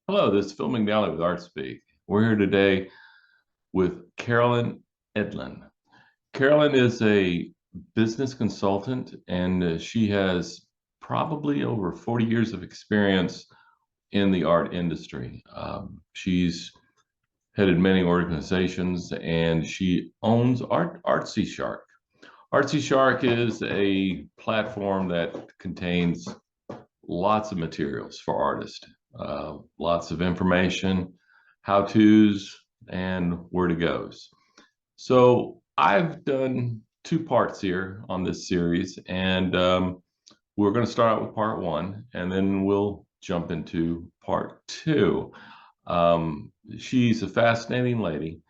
Hello, this is Phil McNally with Artspeak. We're here today with Carolyn Edlund. Carolyn is a business consultant and she has probably over 40 years of experience in the art industry. She's headed many organizations and she owns Artsy Shark. Artsy Shark is a platform that contains lots of materials for artists, lots of information, how to's, and where to goes. So I've done two parts here on this series, and we're going to start out with part one, and then we'll jump into part two. She's a fascinating lady,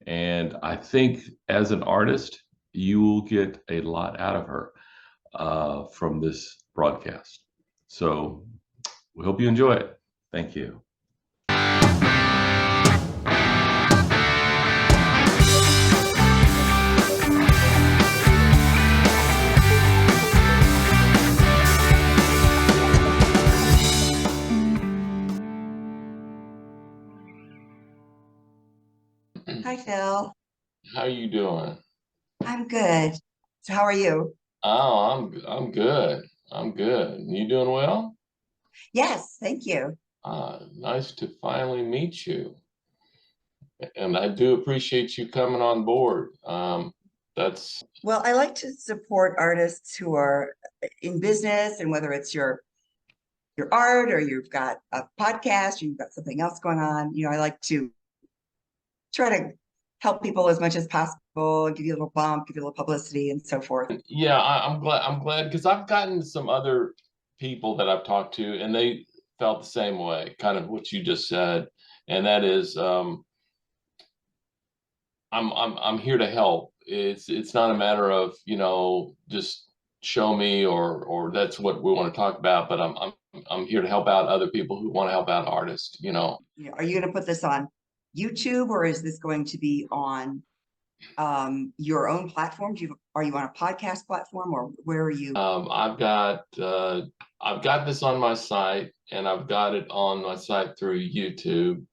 and I think as an artist, you will get a lot out of her from this broadcast. So we hope you enjoy it. Thank you. Hi, Phil. How are you doing? I'm good. So how are you? I'm good. I'm good. You doing well? Yes, thank you. Nice to finally meet you. And I do appreciate you coming on board. That's Well, I like to support artists who are in business, and whether it's your art or you've got a podcast or you've got something else going on, I like to try to help people as much as possible, give you a little bump, give you a little publicity and so forth. yeah, I'm glad because I've gotten some other people that I've talked to and they felt the same way, kind of what you just said. And that is I'm here to help. It's not a matter of, just show me or that's what we want to talk about, but I'm here to help out other people who want to help out artists. Are you going to put this on YouTube, or is this going to be on your own platform? Are you on a podcast platform, or where are you? I've got this on my site and I've got it on my site through YouTube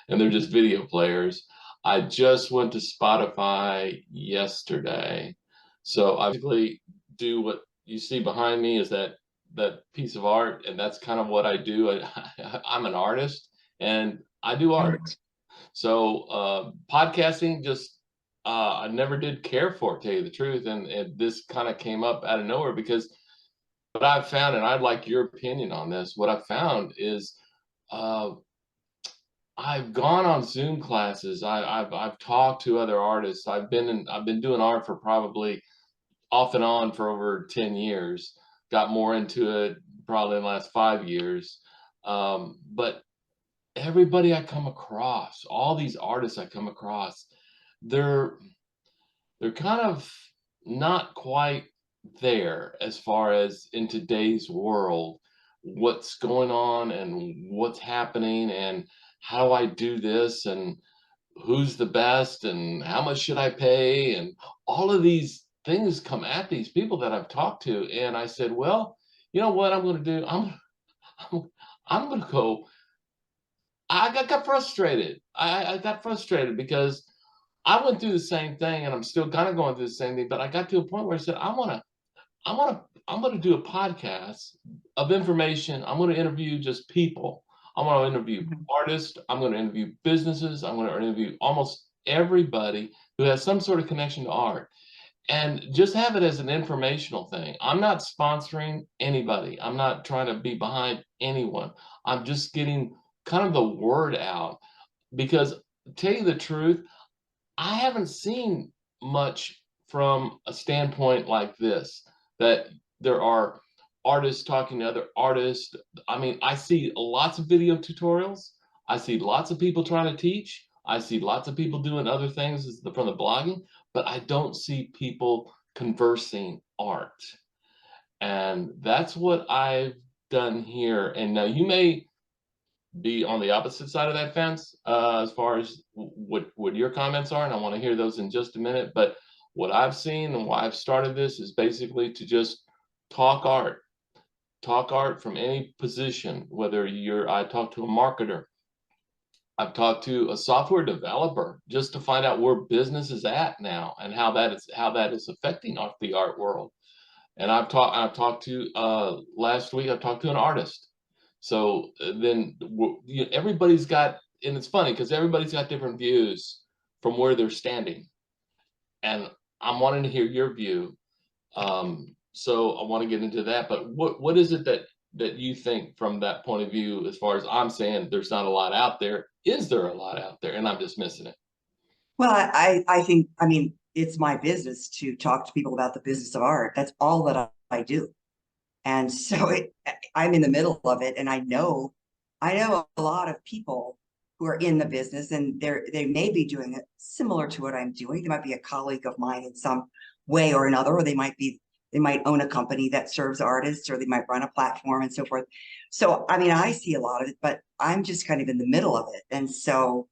and they're just video players. I just went to Spotify yesterday. So I basically do what you see behind me is that piece of art, and that's kind of what I do. I'm an artist and I do art. So podcasting just I never did care for it, to tell you the truth, and this kind of came up out of nowhere because what I've found, and I'd like your opinion on this. What I've found is uh, I've gone on Zoom classes. I've talked to other artists. I've been doing art for probably off and on for over 10 years. Got more into it probably in the last 5 years. But everybody I come across, all these artists I come across, they're they're kind of not quite there as far as in today's world, what's going on and what's happening and how do I do this and who's the best and how much should I pay and all of these things come at these people that I've talked to. And I said, well, you know what I'm going to do? I'm, I'm going to go. Got frustrated. I got frustrated because I went through the same thing and I'm still kind of going through the same thing, but I got to a point where I said, I'm gonna do a podcast of information. I'm gonna interview just people. I'm gonna interview Mhm. artists. I'm gonna interview businesses. I'm gonna interview almost everybody who has some sort of connection to art and just have it as an informational thing. I'm not sponsoring anybody. I'm not trying to be behind anyone. I'm just getting kind of the word out because to tell you the truth, I haven't seen much from a standpoint like this, that there are artists talking to other artists. I mean, I see lots of video tutorials. I see lots of people trying to teach. I see lots of people doing other things from the blogging, but I don't see people conversing art. And that's what I've done here. And now you may be on the opposite side of that fence as far as what your comments are, and I want to hear those in just a minute. But what I've seen and why I've started this is basically to just talk art, talk art from any position. Whether I talk to a marketer, I've talked to a software developer just to find out where business is at now and how that is affecting the art world. And I've talked to last week I talked to an artist. So everybody's got, and it's funny because everybody's got different views from where they're standing. And I'm wanting to hear your view. So I want to get into that. But what is it that you think from that point of view, as far as I'm saying, there's not a lot out there. Is there a lot out there? And I'm just missing it. Well, I think, I mean, it's my business to talk to people about the business of art. That's all that I do. And so I'm in the middle of it, and I know a lot of people who are in the business, and they may be doing it similar to what I'm doing. They might be a colleague of mine in some way or another, or they might own a company that serves artists, or they might run a platform and so forth. So, I mean, I see a lot of it, but I'm just kind of in the middle of it. And so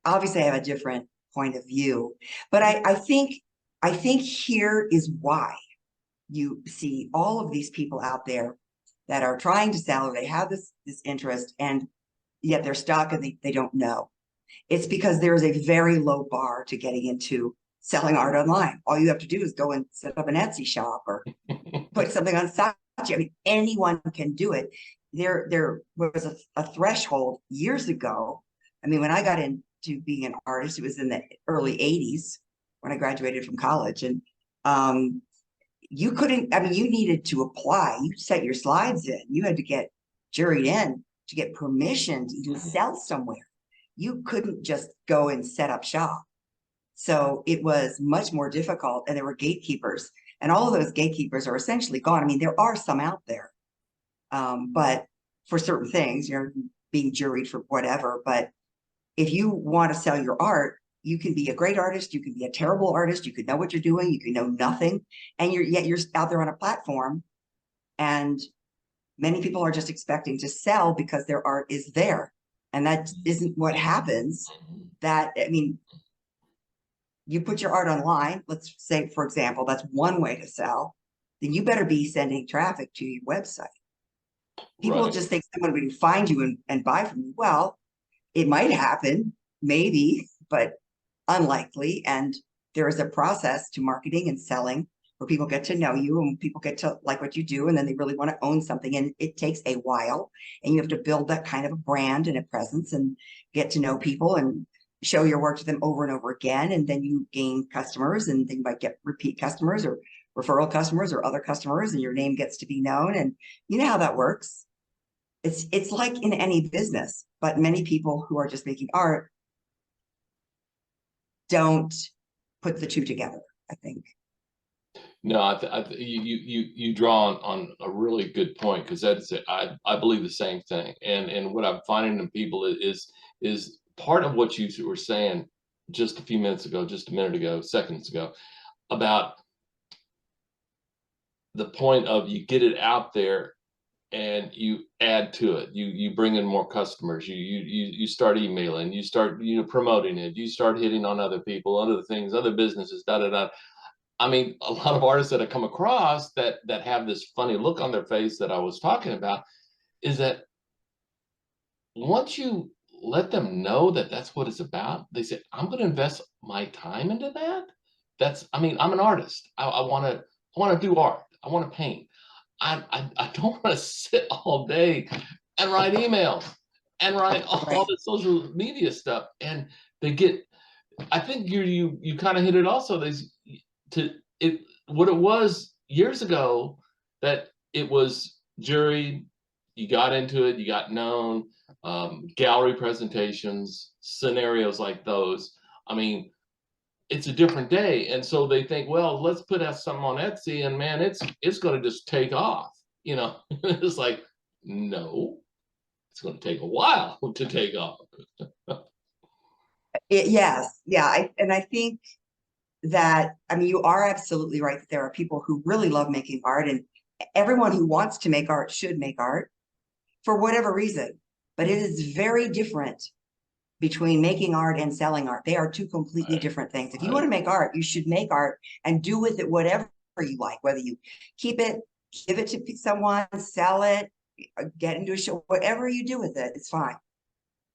obviously I have a different point of view, but I think here is why you see all of these people out there that are trying to sell, or they have this interest, and yet they're stuck and they don't know. It's because there is a very low bar to getting into selling art online. All you have to do is go and set up an Etsy shop or put something on Saatchi. I mean, anyone can do it. There was a threshold years ago. I mean, when I got into being an artist, it was in the early 80s when I graduated from college. And you couldn't, I mean, you needed to apply. You set your slides in. You had to get juried in to get permission to even sell somewhere. You couldn't just go and set up shop. So it was much more difficult, and there were gatekeepers, and all of those gatekeepers are essentially gone. I mean, there are some out there, but for certain things, you're being juried for whatever. But if you want to sell your art, you can be a great artist, you can be a terrible artist, you could know what you're doing, you can know nothing, and you're out there on a platform, and many people are just expecting to sell because their art is there, and that isn't what happens. That, I mean, you put your art online, let's say, for example, that's one way to sell, then you better be sending traffic to your website. People Right. just think someone would find you and buy from you. Well, it might happen, maybe, but unlikely. And there is a process to marketing and selling where people get to know you and people get to like what you do, and then they really want to own something. And it takes a while, and you have to build that kind of a brand and a presence and get to know people and show your work to them over and over again. And then you gain customers, and then you might get repeat customers or referral customers or other customers, and your name gets to be known. And you know how that works. It's like in any business, but many people who are just making art don't put the two together, I think. No, you draw on a really good point, because that's it. I believe the same thing, and what I'm finding in people is part of what you were saying just a few minutes ago, just a minute ago, seconds ago, about the point of you get it out there and you add to it. You bring in more customers. You start emailing. You start promoting it. You start hitting on other people, other things, other businesses. Da da da. I mean, a lot of artists that I come across that have this funny look on their face that I was talking about is that once you let them know that that's what it's about, they say, I'm going to invest my time into that. I mean, I'm an artist. I want to do art. I want to paint. I don't want to sit all day and write emails and write all Right. the social media stuff. And they get, I think you kind of hit it also. What it was years ago, that it was juried, you got into it, you got known, gallery presentations, scenarios like those. I mean, it's a different day, and so they think, well, let's put out something on Etsy, and man, it's going to just take off. It's like, no, it's going to take a while to take off. Yes. Yeah. And I think that, I mean, you are absolutely right that there are people who really love making art, and everyone who wants to make art should make art for whatever reason. But it is very different between making art and selling art. They are two completely Right. different things. If you Right. want to make art, you should make art and do with it whatever you like, whether you keep it, give it to someone, sell it, get into a show, whatever you do with it, it's fine.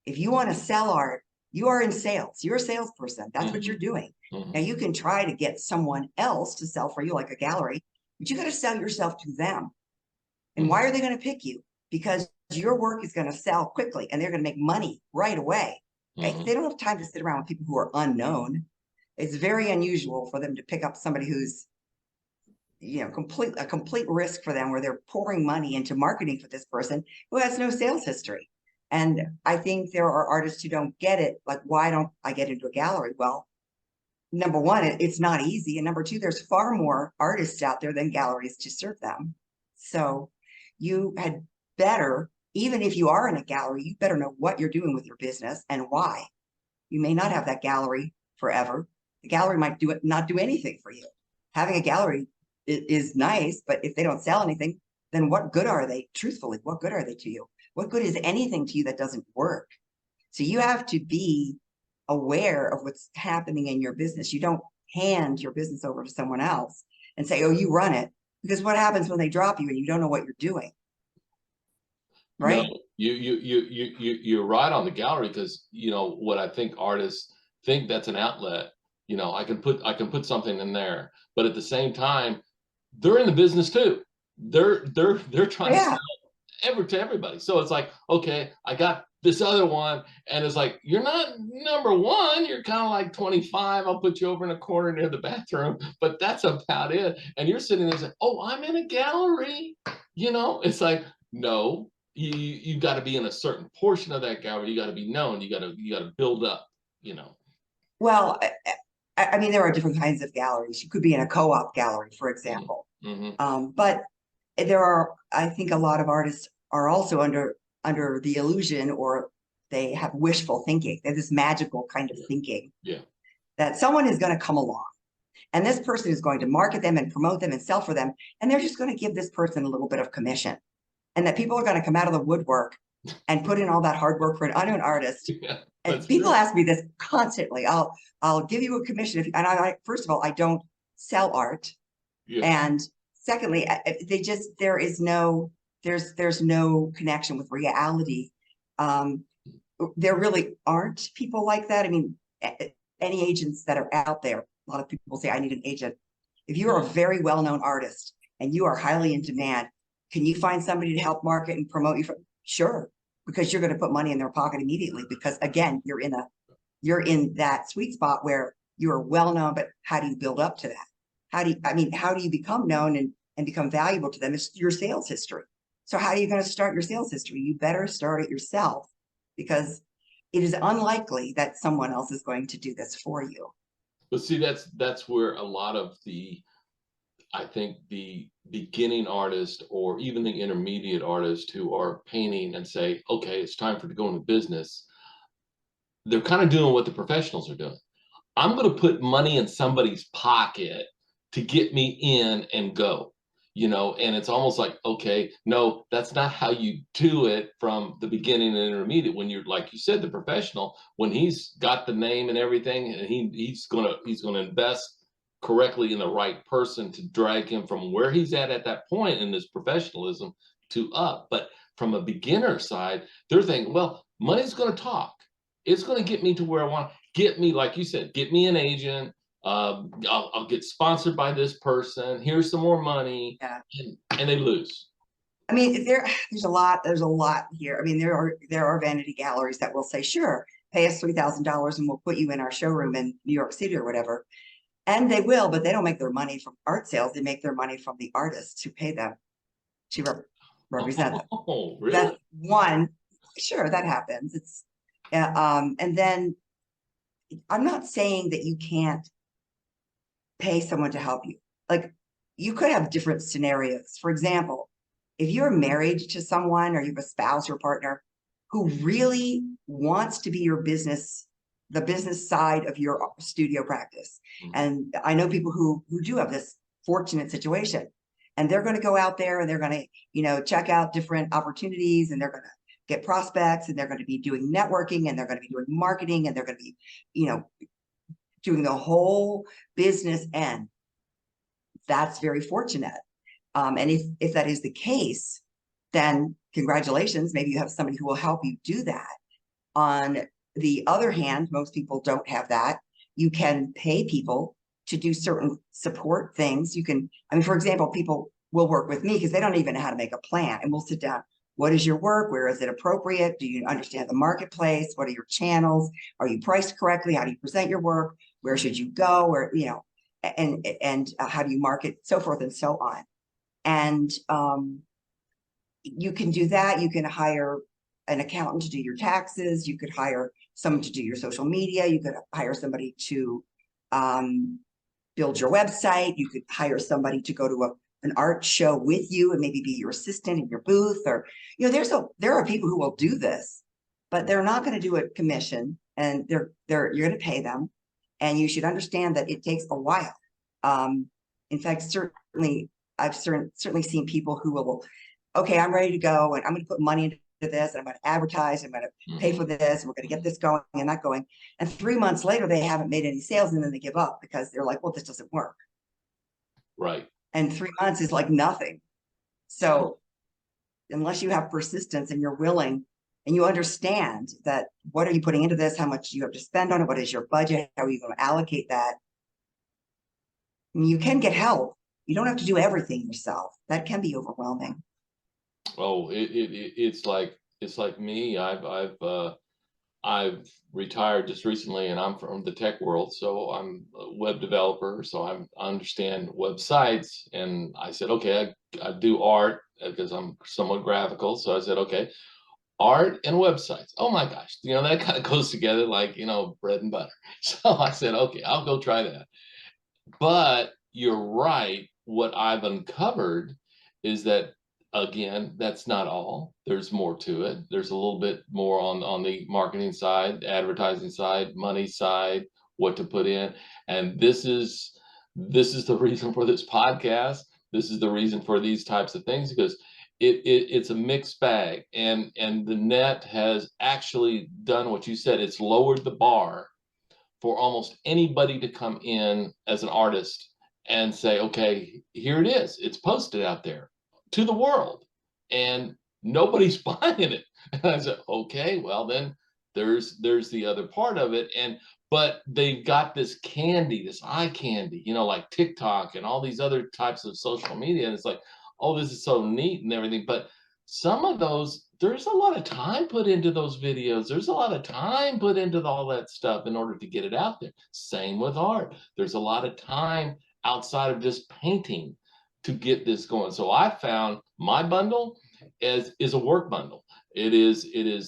If you want to sell art, you are in sales. You're a salesperson. That's what you're doing. Now you can try to get someone else to sell for you, like a gallery, but you got to sell yourself to them. And why are they going to pick you? Because your work is going to sell quickly and they're going to make money right away. Right? They don't have time to sit around with people who are unknown. It's very unusual for them to pick up somebody who's, you know, a complete risk for them, where they're pouring money into marketing for this person who has no sales history. And I think there are artists who don't get it. Like, why don't I get into a gallery? Well, number one, it's not easy. And number two, there's far more artists out there than galleries to serve them. So you had better, even if you are in a gallery, you better know what you're doing with your business and why. You may not have that gallery forever. The gallery might not do anything for you. Having a gallery is nice, but if they don't sell anything, then what good are they? Truthfully, what good are they to you? What good is anything to you that doesn't work? So you have to be aware of what's happening in your business. You don't hand your business over to someone else and say, oh, you run it. Because what happens when they drop you and you don't know what you're doing? Right? No, you're right on the gallery, because you know what, I think artists think that's an outlet. You know, I can put something in there, but at the same time, they're in the business too. They're trying to sell to everybody. So it's like, okay, I got this other one, and it's like, you're not number one. You're kind of like 25. I'll put you over in a corner near the bathroom, but that's about it. And you're sitting there saying, oh, I'm in a gallery. You know, it's like, no, you got to be in a certain portion of that gallery. You got to be known. You got to build up. You know. Well, I mean, there are different kinds of galleries. You could be in a co-op gallery, for example. But there are, I think, a lot of artists are also under the illusion, or they have wishful thinking. They have this magical kind of thinking that someone is going to come along and this person is going to market them and promote them and sell for them. And they're just going to give this person a little bit of commission, and that people are going to come out of the woodwork and put in all that hard work for an unknown artist. And people ask me this constantly. I'll give you a commission if you, and I first of all, I don't sell art. And secondly, there's no connection with reality. There really aren't people like that. I mean, any agents that are out there, a lot of people say, I need an agent. If you are a very well-known artist and you are highly in demand, can you find somebody to help market and promote you? Sure, because you're going to put money in their pocket immediately, because again, you're in that sweet spot where you're well-known, but how do you build up to that? How do you become known and become valuable to them? It's your sales history. So how are you going to start your sales history? You better start it yourself, because it is unlikely that someone else is going to do this for you. But see, that's where a lot of I think the beginning artist, or even the intermediate artist who are painting and say, okay, it's time to go into business, they're kind of doing what the professionals are doing. I'm going to put money in somebody's pocket to get me in and go, you know. And it's almost like, okay, no, that's not how you do it from the beginning and intermediate. When you're, like you said, the professional, when he's got the name and everything, and he's gonna invest correctly in the right person to drag him from where he's at that point in his professionalism to up. But from a beginner side, they're thinking, well, money's going to talk. It's going to get me to where I want. Get me, like you said, get me an agent. I'll get sponsored by this person. Here's some more money, and they lose. I mean, there's a lot here. I mean, there are vanity galleries that will say, sure, pay us $3,000 and we'll put you in our showroom in New York City or whatever. And they will, but they don't make their money from art sales. They make their money from the artists who pay them to represent them. Oh, really? That's one. Sure, that happens. It's and then I'm not saying that you can't pay someone to help you. Like, you could have different scenarios. For example, if you're married to someone, or you have a spouse or partner who really wants to be your business, the business side of your studio practice. And I know people who do have this fortunate situation, and they're going to go out there and they're going to, you know, check out different opportunities, and they're going to get prospects, and they're going to be doing networking, and they're going to be doing marketing, and they're going to be, you know, doing the whole business end. That's very fortunate. And if that is the case, then congratulations, maybe you have somebody who will help you do that. On the other hand, most people don't have that. You can pay people to do certain support things. You can, I mean, for example, people will work with me because they don't even know how to make a plan, and we'll sit down. What is your work? Where is it appropriate? Do you understand the marketplace? What are your channels? Are you priced correctly? How do you present your work? Where should you go? Where, you know, and how do you market, so forth and so on. And you can do that. You can hire an accountant to do your taxes. You could hire someone to do your social media. You could hire somebody to build your website. You could hire somebody to go to an art show with you and maybe be your assistant in your booth. Or, you know, there are people who will do this, but they're not going to do a commission, and you're going to pay them. And you should understand that it takes a while. In fact, certainly, I've certainly seen people who will, okay, I'm ready to go, and I'm going to put money into this, and I'm going to advertise, I'm going to pay for this, and we're going to get this going and not going. And 3 months later, they haven't made any sales, and then they give up because they're like, well, this doesn't work. Right. And 3 months is like nothing. So unless you have persistence and you're willing and you understand that, what are you putting into this? How much you have to spend on it? What is your budget? How are you going to allocate that? And you can get help. You don't have to do everything yourself. That can be overwhelming. Oh, it's like me. I've retired just recently, and I'm from the tech world, so I'm a web developer. So I understand websites, and I said, okay, I do art because I'm somewhat graphical. So I said, okay, art and websites. Oh my gosh, you know, that kind of goes together like, you know, bread and butter. So I said, okay, I'll go try that. But you're right. What I've uncovered is that, again, that's not all. There's more to it. There's a little bit more on the marketing side, advertising side, money side, what to put in. And this is the reason for this podcast. This is the reason for these types of things, because it's a mixed bag. And the net has actually done what you said. It's lowered the bar for almost anybody to come in as an artist and say, okay, here it is. It's posted out there to the world, and nobody's buying it. And I said, okay, well then there's the other part of it. But they've got this candy, this eye candy, you know, like TikTok and all these other types of social media. And it's like, oh, this is so neat and everything. But some of those, there's a lot of time put into those videos. There's a lot of time put into all that stuff in order to get it out there. Same with art. There's a lot of time outside of just painting to get this going. So I found my bundle is a work bundle. It is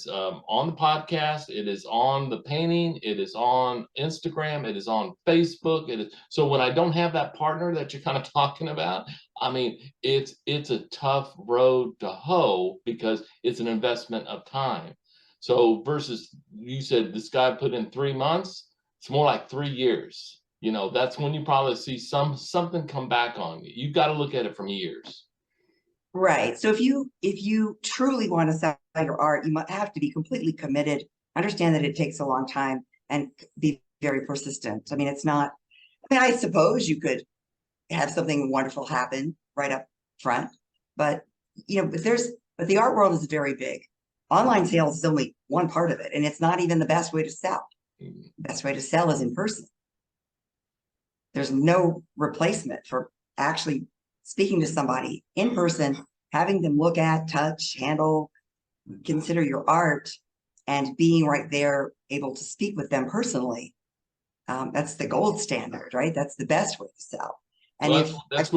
on the podcast. It is on the painting. It is on Instagram. It is on Facebook. It is, so when I don't have that partner that you're kind of talking about, I mean, it's a tough road to hoe because it's an investment of time. So versus, you said this guy put in 3 months, it's more like 3 years. You know, that's when you probably see something come back on you. You've got to look at it from years. Right. So if you truly want to sell your art, you might have to be completely committed, understand that it takes a long time, and be very persistent. I mean, it's not, I mean, I suppose you could have something wonderful happen right up front, but you know, but the art world is very big. Online sales is only one part of it, and it's not even the best way to sell. The best way to sell is in person. There's no replacement for actually speaking to somebody in person, having them look at, touch, handle, consider your art, and being right there, able to speak with them personally. That's the gold standard, right? That's the best way to sell. And Well, that's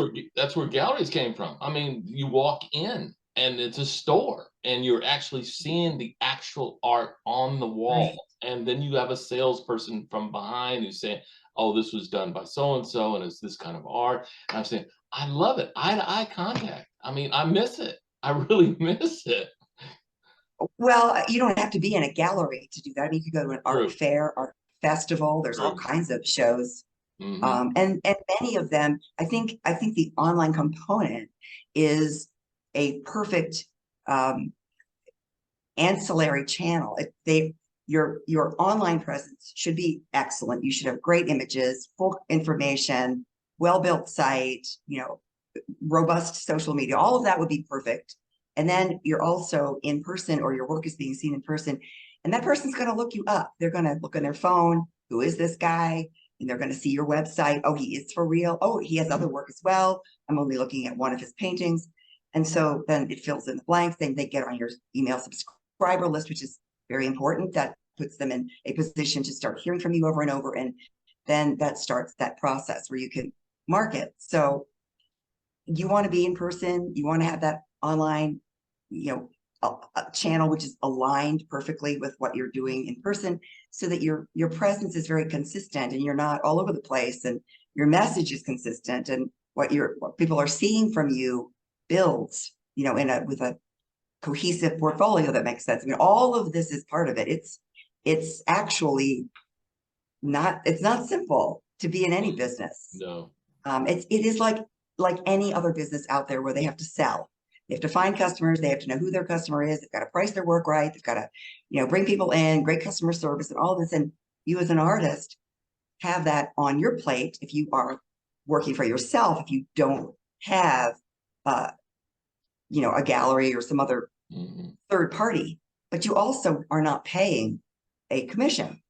where galleries came from. I mean, you walk in and it's a store, and you're actually seeing the actual art on the wall. right. And then you have a salesperson from behind who's saying, oh, this was done by so and so, and it's this kind of art. And I'm saying, I love it. Eye to eye contact. I mean, I miss it. I really miss it. Well, you don't have to be in a gallery to do that. I mean, you could go to an art True. fair, art festival. There's all True. kinds of shows. Hmm. And many of them, I think the online component is a perfect ancillary channel. Your online presence should be excellent. You should have great images, full information, well-built site, you know, robust social media. All of that would be perfect. And then you're also in person, or your work is being seen in person. And that person's going to look you up. They're going to look on their phone. Who is this guy? And they're going to see your website. Oh, he is for real. Oh, he has other work as well. I'm only looking at one of his paintings. And so then it fills in the blanks. Then they get on your email subscriber list, which is very important. That puts them in a position to start hearing from you over and over. And then that starts that process where you can market. So you want to be in person. You want to have that online, a channel which is aligned perfectly with what you're doing in person, so that your presence is very consistent and you're not all over the place, and your message is consistent, and what people are seeing from you builds, with a cohesive portfolio that makes sense. I mean, all of this is part of it. It's actually it's not simple to be in any business. No. It is like any other business out there where they have to sell. They have to find customers. They have to know who their customer is. They've got to price their work right. They've got to, bring people in, great customer service and all of this. And you as an artist have that on your plate if you are working for yourself, if you don't have, a gallery or some other third party, but you also are not paying a commission.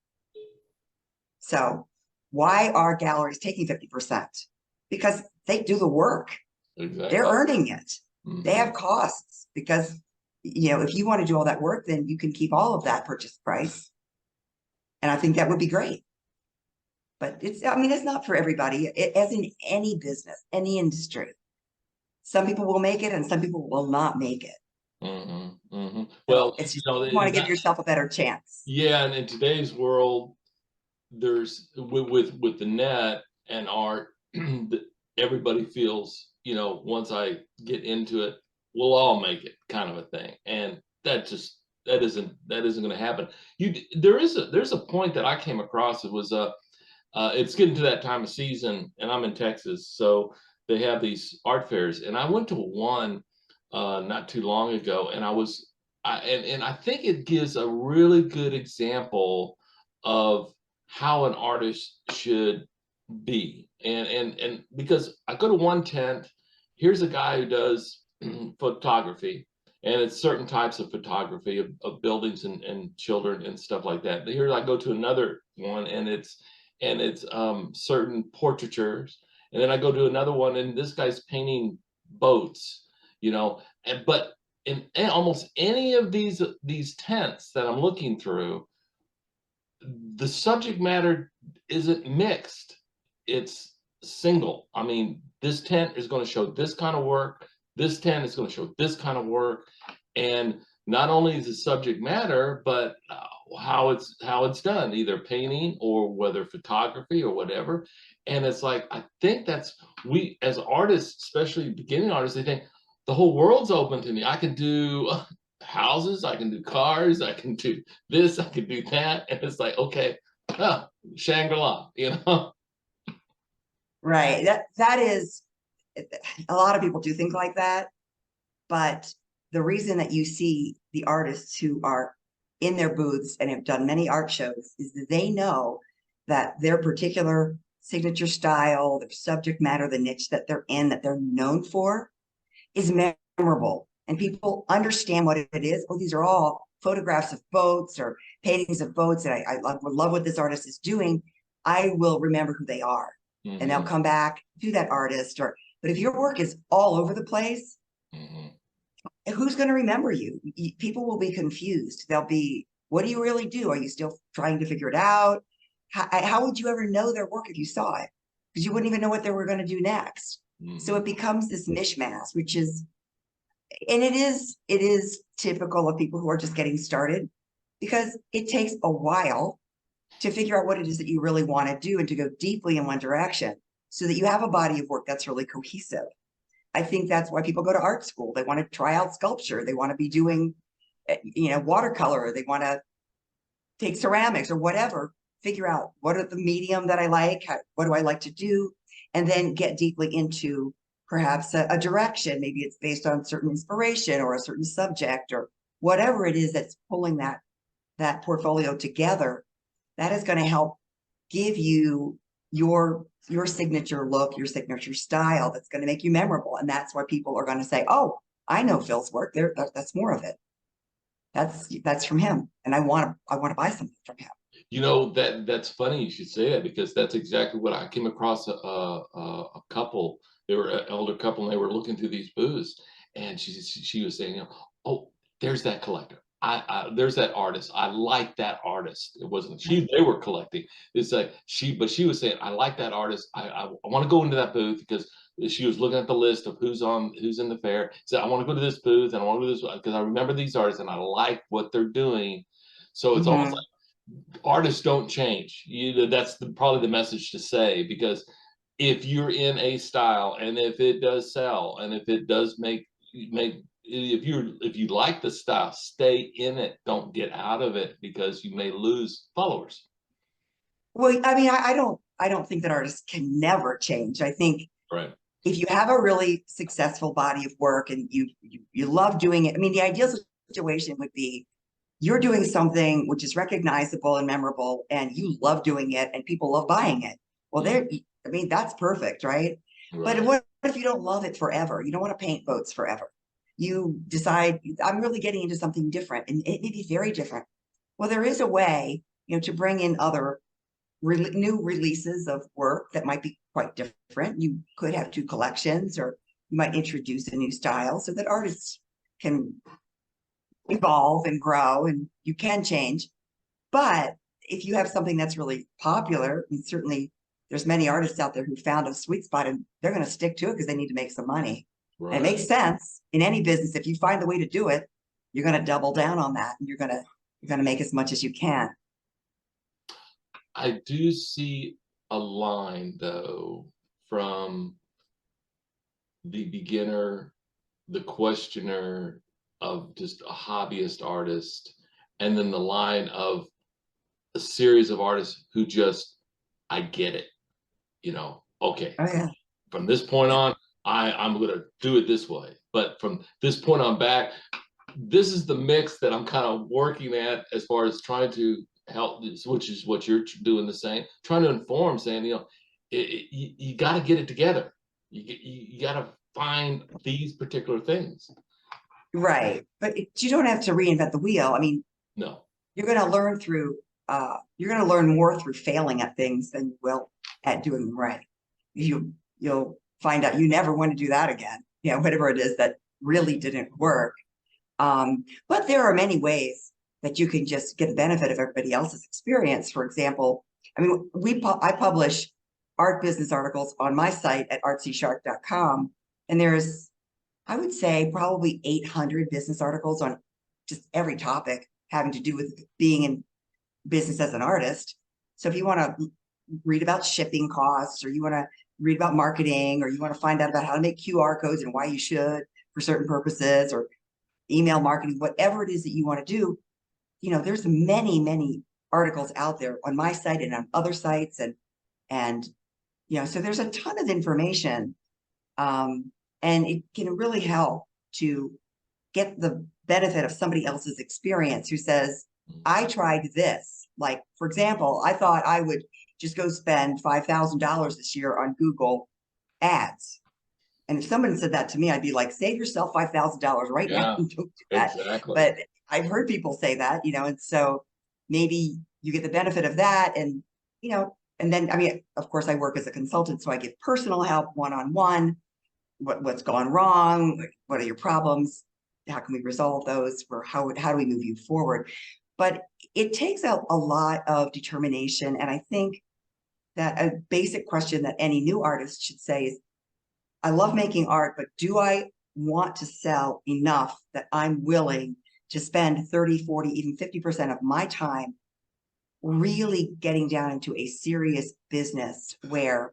So why are galleries taking 50%? Because they do the work. Exactly. They're earning it. They have costs because, if you want to do all that work, then you can keep all of that purchase price. And I think that would be great. But it's not for everybody. As in any business, any industry, some people will make it and some people will not make it. Well, it's just, you want to give yourself a better chance. Yeah. And in today's world, there's with the net and art, everybody feels, once I get into it, we'll all make it, kind of a thing. And that isn't going to happen. There's a point that I came across. It was it's getting to that time of season, and I'm in Texas, so they have these art fairs, and I went to one not too long ago, and I think it gives a really good example of how an artist should be. And because I go to one tent, here's a guy who does photography, and it's certain types of photography of buildings and children and stuff like that. But here I go to another one, and it's certain portraitures, and then I go to another one, and this guy's painting boats, but in almost any of these tents that I'm looking through, the subject matter isn't mixed. It's single. I mean, this tent is going to show this kind of work. This tent is going to show this kind of work. And not only is the subject matter, but how it's done, either painting or whether photography or whatever. And it's like, I think we as artists, especially beginning artists, they think the whole world's open to me. I can do houses, I can do cars, I can do this, I can do that. And it's like, okay, Shangri-La, Right. That is, a lot of people do think like that, but the reason that you see the artists who are in their booths and have done many art shows is that they know that their particular signature style, their subject matter, the niche that they're in, that they're known for, is memorable. And people understand what it is. Oh, these are all photographs of boats or paintings of boats, and I would love what this artist is doing. I will remember who they are. And they'll come back to that artist. But if your work is all over the place, who's going to remember you? People will be confused. They'll be, what do you really do? Are you still trying to figure it out? How would you ever know their work if you saw it? Because you wouldn't even know what they were going to do next. So it becomes this mishmash, which is, and it is typical of people who are just getting started, because it takes a while to figure out what it is that you really want to do and to go deeply in one direction so that you have a body of work that's really cohesive. I think that's why people go to art school. They want to try out sculpture. They want to be doing, watercolor. They want to take ceramics or whatever, figure out what are the medium that I like, what do I like to do, and then get deeply into perhaps a direction. Maybe it's based on certain inspiration or a certain subject or whatever it is that's pulling that portfolio together. That is going to help give you your signature look, your signature style that's going to make you memorable. And that's why people are going to say, oh, I know Phil's work. That's more of it. that's from him, and I want to buy something from him. You know, that's funny you should say that, because that's exactly what I came across a couple. They were an elder couple, and they were looking through these booths, and she was saying, you know, oh, there's that collector. There's that artist. I like that artist. It wasn't she they were collecting. It's like but she was saying, I like that artist. I want to go into that booth, because she was looking at the list of who's in the fair. So I want to go to this booth, and I want to do this because I remember these artists and I like what they're doing. So it's almost Mhm. like artists don't change. That's probably the message to say, because if you're in a style, and if it does sell, and if it does make if you like the style, stay in it. Don't get out of it, because you may lose followers. Well, I mean, I don't think that artists can never change. I think Right. if you have a really successful body of work and you love doing it, I mean, the ideal situation would be you're doing something which is recognizable and memorable, and you love doing it, and people love buying it. Well, Mm, there, I mean, that's perfect, right? But right. what if you don't love it forever? You don't want to paint boats forever. You decide, I'm really getting into something different, and it may be very different. Well, there is a way, to bring in other new releases of work that might be quite different. You could have two collections, or you might introduce a new style so that artists can evolve and grow, and you can change. But if you have something that's really popular, and certainly there's many artists out there who found a sweet spot, and they're going to stick to it because they need to make some money. And it Right. makes sense in any business. If you find the way to do it, you're going to double down on that, and you're going to make as much as you can. I do see a line, though, from the beginner, the questioner, of just a hobbyist artist, and then the line of a series of artists who just, I get it, okay, Oh yeah. from this point on, I'm gonna do it this way. But from this point on back, this is the mix that I'm kind of working at, as far as trying to help, which is what you're doing the same, trying to inform, saying, you got to get it together. You got to find these particular things. Right. But you don't have to reinvent the wheel. I mean, No. you're going to learn you're going to learn more through failing at things than you will at doing them right. You'll find out you never want to do that again. Whatever it is that really didn't work. But there are many ways that you can just get the benefit of everybody else's experience. For example, I mean, I publish art business articles on my site at artsyshark.com, and there's, I would say, probably 800 business articles on just every topic having to do with being in business as an artist. So if you want to read about shipping costs, or you want to read about marketing, or you want to find out about how to make QR codes and why you should for certain purposes, or email marketing, whatever it is that you want to do, there's many, many articles out there on my site and on other sites. And so there's a ton of information. And it can really help to get the benefit of somebody else's experience who says, I tried this. Like, for example, I thought I would just go spend $5,000 this year on Google ads. And if someone said that to me, I'd be like, save yourself $5,000 right now Yeah, and don't do that. exactly. But I've heard people say that, and so maybe you get the benefit of that. And then, I mean, of course, I work as a consultant, so I give personal help one-on-one. What's gone wrong? What are your problems? How can we resolve those? Or how do we move you forward? But it takes a lot of determination. And I think that a basic question that any new artist should say is, I love making art, but do I want to sell enough that I'm willing to spend 30, 40, even 50% of my time really getting down into a serious business where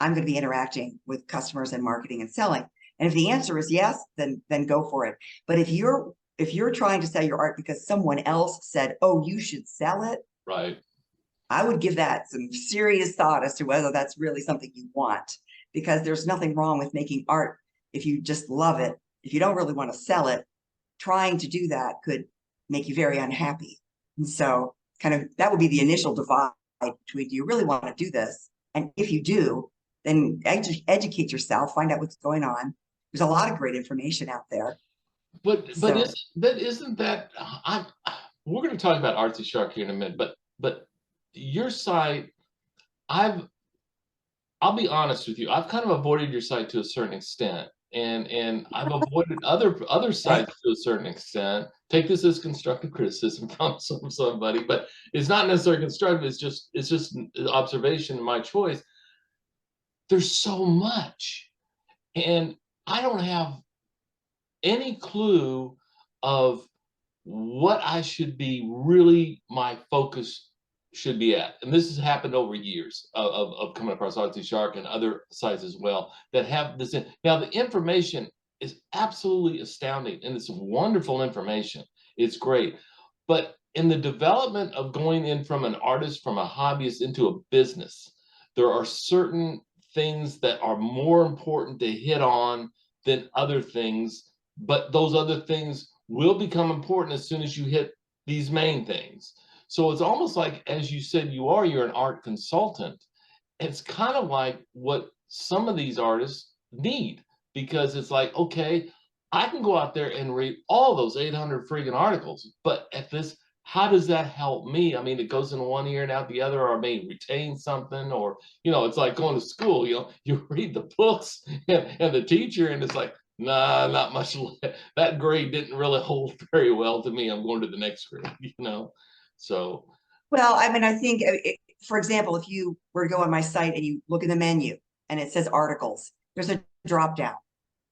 I'm going to be interacting with customers and marketing and selling? And if the answer is yes, then go for it. But if you're trying to sell your art because someone else said, oh, you should sell it, Right. I would give that some serious thought as to whether that's really something you want, because there's nothing wrong with making art if you just love it. If you don't really want to sell it, trying to do that could make you very unhappy. And so kind of that would be the initial divide between, do you really want to do this? And if you do, then educate yourself, find out what's going on. There's a lot of great information out there. But So, isn't that I'm we're going to talk about Artsy Shark here in a minute, but your site, I've I'll be honest with you, I've kind of avoided your site to a certain extent. And I've avoided other right. sites to a certain extent. Take this as constructive criticism from somebody, but it's not necessarily constructive. It's just an observation, my choice. There's so much, and I don't have any clue of what I should be really my focus should be at. And this has happened over years of coming across Artsy Shark and other sites as well that have this. Now, the information is absolutely astounding and it's wonderful information. It's great. But in the development of going in from an artist, from a hobbyist into a business, there are certain things that are more important to hit on than other things, but those other things will become important as soon as you hit these main things. So it's almost like, as you said, you're an art consultant. It's kind of like what some of these artists need, because it's like, okay, I can go out there and read all those 800 freaking articles, but at this, how does that help me? I mean, it goes in one ear and out the other, or I may retain something, or, it's like going to school, you read the books and the teacher, and it's like, nah, not much. That grade didn't really hold very well to me. I'm going to the next grade. So, Well, I mean, I think, for example, if you were to go on my site and you look in the menu and it says articles, there's a drop down,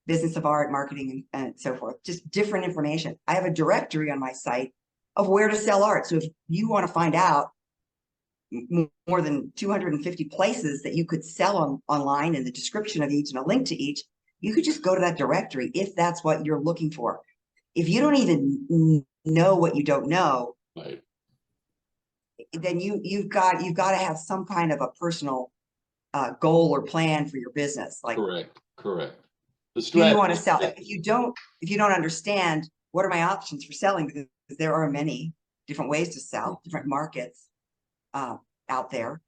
business of art, marketing, and so forth, just different information. I have a directory on my site of where to sell art. So if you want to find out more than 250 places that you could sell online, and the description of each and a link to each, you could just go to that directory if that's what you're looking for. If you don't even know what you don't know, right. then you've got to have some kind of a personal goal or plan for your business. Like, Correct. The do you strategy. want to sell? If you don't understand what are my options for selling, because there are many different ways to sell, different markets out there.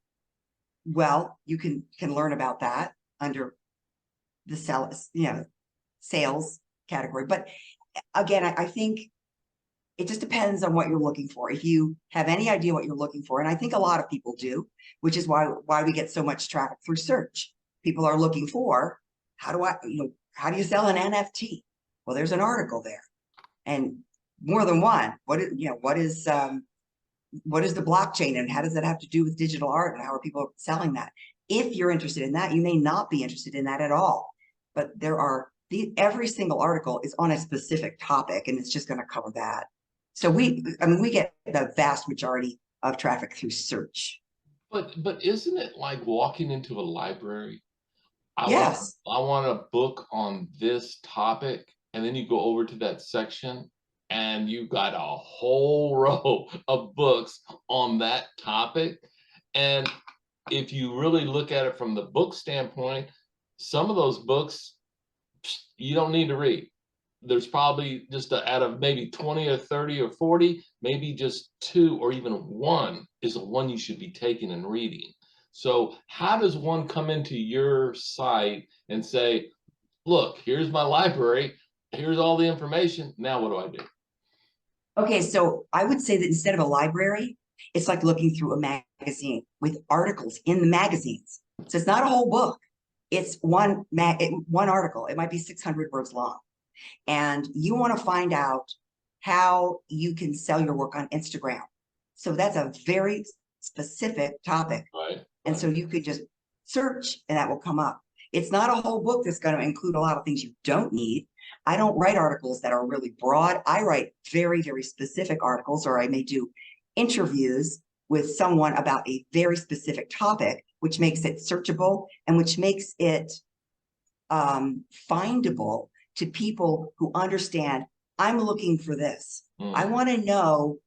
Well, you can learn about that under the sales category. But again, I think it just depends on what you're looking for. If you have any idea what you're looking for, and I think a lot of people do, which is why we get so much traffic through search. People are looking for, how do you sell an NFT? Well, there's an article there, and more than one. What is the blockchain, and how does that have to do with digital art, and how are people selling that? If you're interested in that, you may not be interested in that at all. But every single article is on a specific topic, and it's just going to cover that. So we get the vast majority of traffic through search. But isn't it like walking into a library? Yes. I want a book on this topic, and then you go over to that section and you got a whole row of books on that topic. And if you really look at it from the book standpoint, some of those books you don't need to read. There's probably just out of maybe 20 or 30 or 40, maybe just two or even one is the one you should be taking and reading. So how does one come into your site and say, look, here's my library, here's all the information, now what do I do? Okay, so I would say that instead of a library, it's like looking through a magazine with articles in the magazines. So it's not a whole book. It's one article. It might be 600 words long. And you want to find out how you can sell your work on Instagram. So that's a very specific topic. Right. And so you could just search and that will come up. It's not a whole book that's going to include a lot of things you don't need. I don't write articles that are really broad. I write very, very specific articles, or I may do interviews with someone about a very specific topic, which makes it searchable and which makes it findable to people who understand, I'm looking for this. I want to know,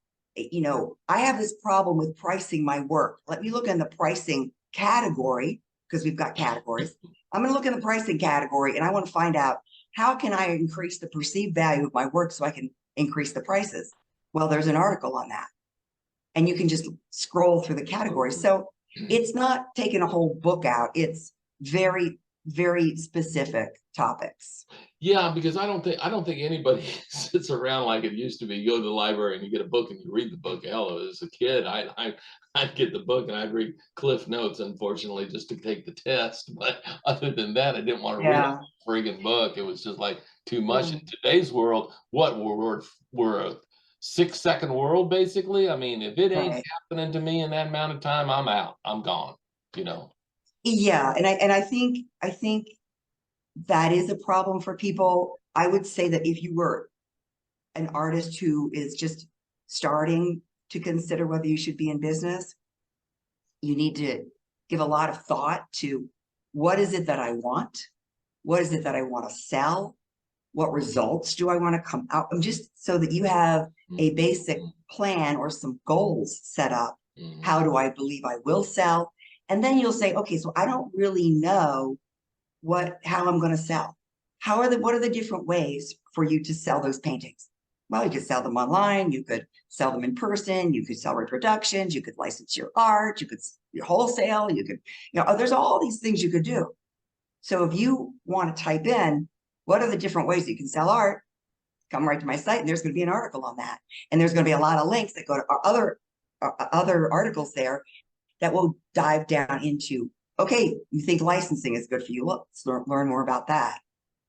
I have this problem with pricing my work. Let me look in the pricing category, because we've got categories. I'm going to look in the pricing category and I want to find out, how can I increase the perceived value of my work so I can increase the prices? Well, there's an article on that. And you can just scroll through the categories. So it's not taking a whole book out. It's very, very specific topics. Yeah, because I don't think anybody sits around like it used to be. You go to the library and you get a book and you read the book. Hell, as a kid, I'd get the book and I'd read Cliff Notes, unfortunately, just to take the test. But other than that, I didn't want to read a Yeah. friggin' book. It was just like too much. In Mm. today's world, what we're a 6-second world basically. I mean, if it ain't Right. happening to me in that amount of time, I'm out. I'm gone. You know. Yeah, and I think that is a problem for people. I would say that if you were an artist who is just starting to consider whether you should be in business, you need to give a lot of thought to what is it that I want? What is it that I want to sell? What results do I want to come out? Just so that you have a basic Mhm. plan or some goals set up. Mhm. How do I believe I will sell? And then you'll say, okay, so I don't really know how I'm going to sell. What are the different ways for you to sell those paintings? Well, you could sell them online, you could sell them in person, you could sell reproductions, you could license your art, you could your wholesale, you could, there's all these things you could do. So if you want to type in what are the different ways you can sell art, come right to my site and there's going to be an article on that. And there's going to be a lot of links that go to other articles there that will dive down into, okay, you think licensing is good for you. Let's learn more about that.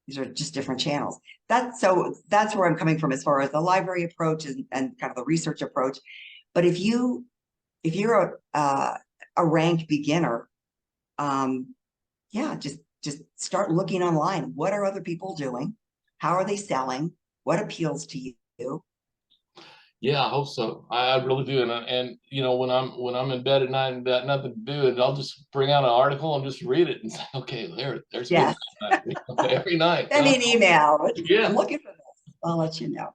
These are just different channels. That's where I'm coming from as far as the library approach and kind of the research approach. But if you're a rank beginner, yeah, just start looking online. What are other people doing? How are they selling? What appeals to you? Yeah, I hope so. I really do. And you know, when I'm in bed at night and got nothing to do, and I'll just bring out an article and just read it and say, okay, there's Yes. midnight. Every night. Send me an email. I'm Yeah, looking for this. I'll let you know.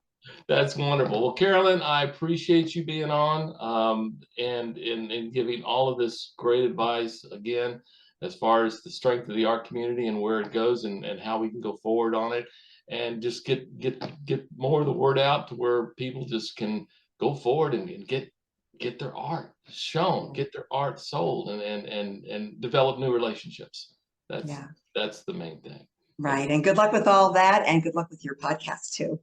that's wonderful. Well, Carolyn, I appreciate you being on and giving all of this great advice again, as far as the strength of the art community and where it goes and how we can go forward on it, and just get more of the word out to where people just can go forward and get their art shown, get their art sold, and develop new relationships. That's Yeah. that's the main thing. Right. And good luck with all that. And good luck with your podcast too.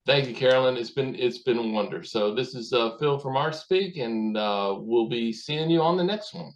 Thank you, Carolyn. It's been a wonder. So this is Phil from Artspeak, and we'll be seeing you on the next one.